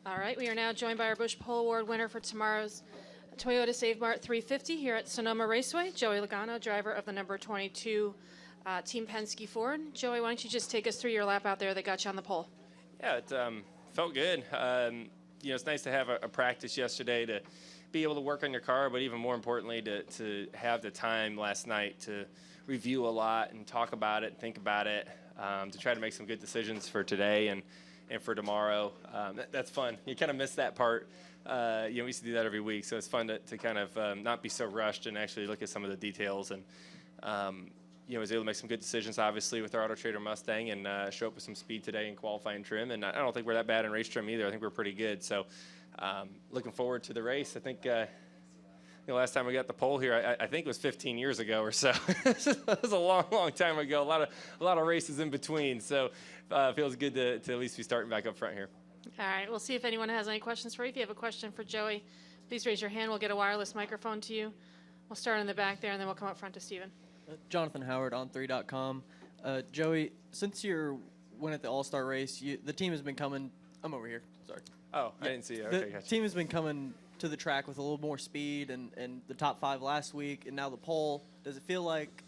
All right, we are now joined by our Bush Pole Award winner for tomorrow's Toyota Save Mart 350 here at Sonoma Raceway, Joey Logano, driver of the number 22 Team Penske Ford. Joey, why don't you just take us through your lap out there that got you on the pole? Yeah, it felt good. It's nice to have a practice yesterday to be able to work on your car, but even more importantly, to have the time last night to review a lot and talk about it, think about it, to try to make some good decisions for today and for tomorrow. That's fun. You kind of miss that part. We used to do that every week, so it's fun to kind of not be so rushed and actually look at some of the details. And was able to make some good decisions, obviously, with our Auto Trader Mustang and show up with some speed today in qualifying trim. And I don't think we're that bad in race trim either. I think we're pretty good. So looking forward to the race. I think last time we got the pole here, I think it was 15 years ago or so. It was a long, long time ago. A lot of races in between. So it feels good to at least be starting back up front here. All right, we'll see if anyone has any questions for you. If you have a question for Joey, please raise your hand. We'll get a wireless microphone to you. We'll start in the back there, and then we'll come up front to Steven. Jonathan Howard on 3.com. Joey, since you went at the All-Star race, the team has been coming. I'm over here. Sorry. Oh, I didn't see you. Okay, the team has been coming to the track with a little more speed and the top 5 last week, and now the pole. Does it feel like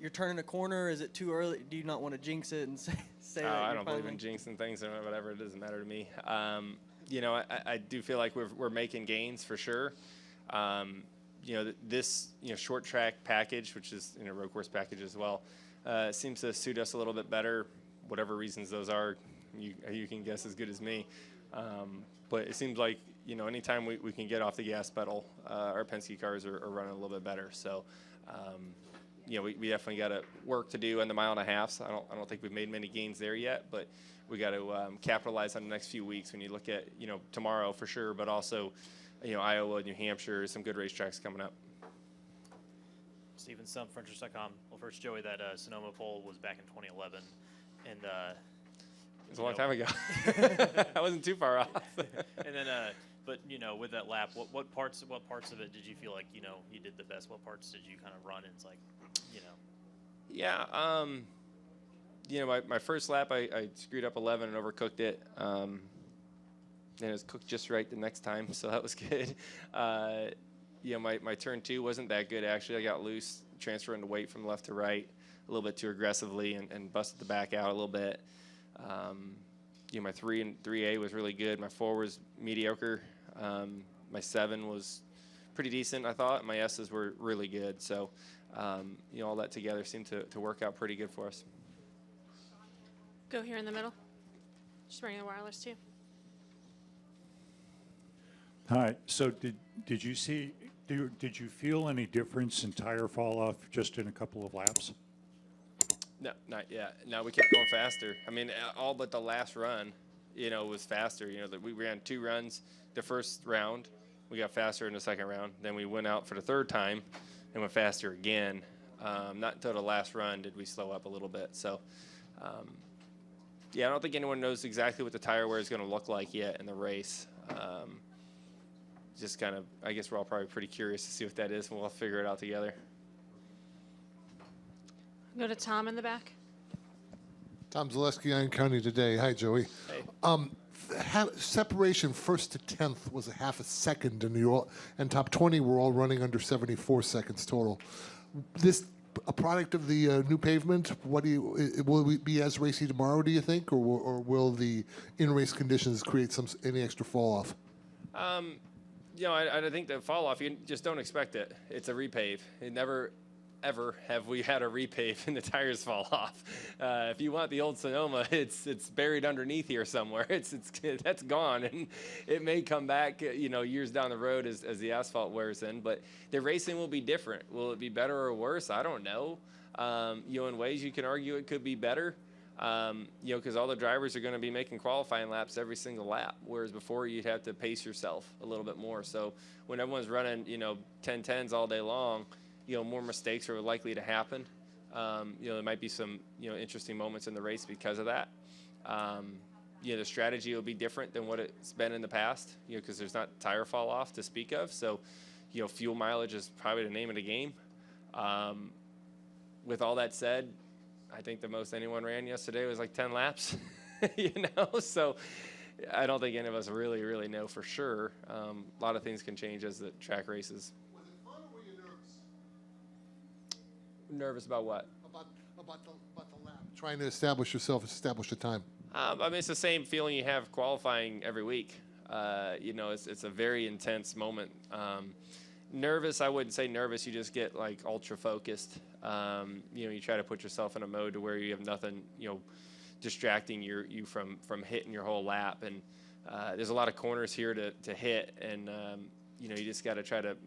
you're turning a corner? Is it too early? Do you not want to jinx it and say that? I don't believe in jinxing things or whatever. It doesn't matter to me. I do feel like we're making gains for sure. This short track package, which is road course package as well, seems to suit us a little bit better. Whatever reasons those are, you can guess as good as me. But it seems like anytime we can get off the gas pedal, our Penske cars are running a little bit better. So we definitely got work to do in the 1.5 miles. I don't think we've made many gains there yet, but we got to capitalize on the next few weeks. When you look at tomorrow for sure, but also Iowa, New Hampshire, some good racetracks coming up. Steven Stump, Frenchers.com. Well, first, Joey, that Sonoma pole was back in 2011, and it was a long time ago. I wasn't too far off. And then, but with that lap, what parts of it did you feel like you did the best? What parts did you kind of run? And it's like, Yeah. My first lap, I screwed up 11 and overcooked it. And it was cooked just right the next time, so that was good. My turn 2 wasn't that good, actually. I got loose, transferring the weight from left to right a little bit too aggressively and busted the back out a little bit. My 3 and 3A was really good. My 4 was mediocre. My 7 was pretty decent, I thought. My S's were really good. So, all that together seemed to work out pretty good for us. Go here in the middle. Just bring the wireless to you. Hi. So did you feel any difference in tire fall off just in a couple of laps? No, not yet. No, we kept going faster. I mean, all but the last run, was faster. We ran 2 runs the first round. We got faster in the second round. Then we went out for the third time and went faster again. Not until the last run did we slow up a little bit. So, I don't think anyone knows exactly what the tire wear is going to look like yet in the race. Just kind of, I guess we're all probably pretty curious to see what that is, and we'll figure it out together. Go to Tom in the back. Tom Zaleski, Iron County Today. Hi, Joey. Hey. Separation 1st to 10th was a half a second in New York, and top 20 were all running under 74 seconds total. This a product of the new pavement? Will we be as racy tomorrow, do you think, or will the in-race conditions create any extra fall off? I think the fall off, you just don't expect it. It's a repave. It never, ever have we had a repave and the tires fall off. If you want the old Sonoma, it's buried underneath here somewhere. That's gone, and it may come back, years down the road as the asphalt wears in. But the racing will be different. Will it be better or worse? I don't know. In ways you can argue it could be better. Because all the drivers are going to be making qualifying laps every single lap, whereas before you'd have to pace yourself a little bit more. So when everyone's running, 10-10s all day long, more mistakes are likely to happen. There might be some, interesting moments in the race because of that. The strategy will be different than what it's been in the past, because there's not tire fall off to speak of. So, fuel mileage is probably the name of the game. With all that said, I think the most anyone ran yesterday was like 10 laps, So, I don't think any of us really know for sure. A lot of things can change as the track races. Was it fun or were you nervous? Nervous about what? About the lap. Trying to establish yourself, establish the time. I mean, it's the same feeling you have qualifying every week. You know, it's a very intense moment. Nervous, I wouldn't say nervous. You just get like ultra focused. You know, you try to put yourself in a mode to where you have nothing, you know, distracting you from hitting your whole lap. And there's a lot of corners here to hit, and you know, you just got to try to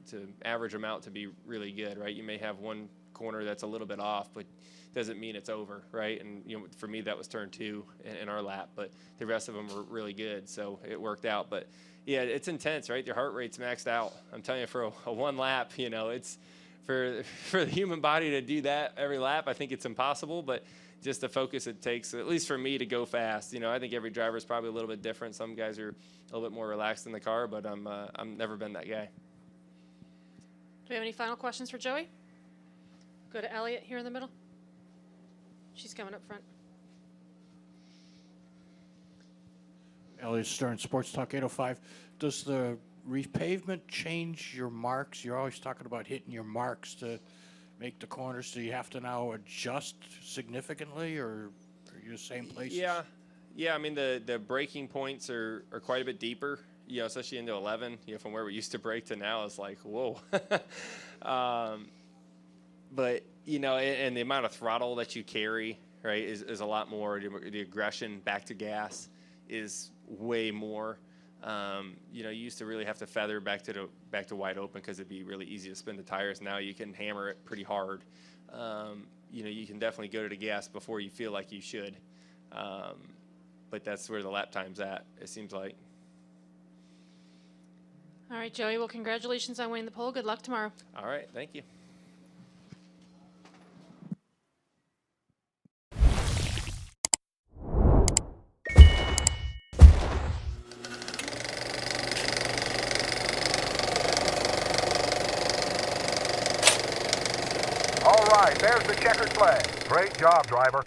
average them out to be really good, right? You may have one corner that's a little bit off, but doesn't mean it's over, right? And you know, for me, that was turn 2 in our lap, but the rest of them were really good, so it worked out. But yeah, it's intense, right? Your heart rate's maxed out. I'm telling you, for a one lap, you know, it's for the human body to do that every lap. I think it's impossible, but just the focus it takes, at least for me, to go fast. You know, I think every driver is probably a little bit different. Some guys are a little bit more relaxed in the car, but I'm never been that guy. Do we have any final questions for Joey? Go to Elliot here in the middle. She's coming up front. Elliot Stern, Sports Talk 805. Does the repavement change your marks? You're always talking about hitting your marks to make the corners. Do you have to now adjust significantly, or are you the same places? Yeah. I mean, the braking points are quite a bit deeper. You know, especially into 11. You know, from where we used to brake to now, it's like whoa. But you know, and the amount of throttle that you carry, right, is a lot more. The aggression back to gas is way more. You know, you used to really have to feather back to wide open because it'd be really easy to spin the tires. Now you can hammer it pretty hard. You know, you can definitely go to the gas before you feel like you should. But that's where the lap time's at, it seems like. All right, Joey. Well, congratulations on winning the pole. Good luck tomorrow. All right, thank you. All right, there's the checkered flag. Great job, driver.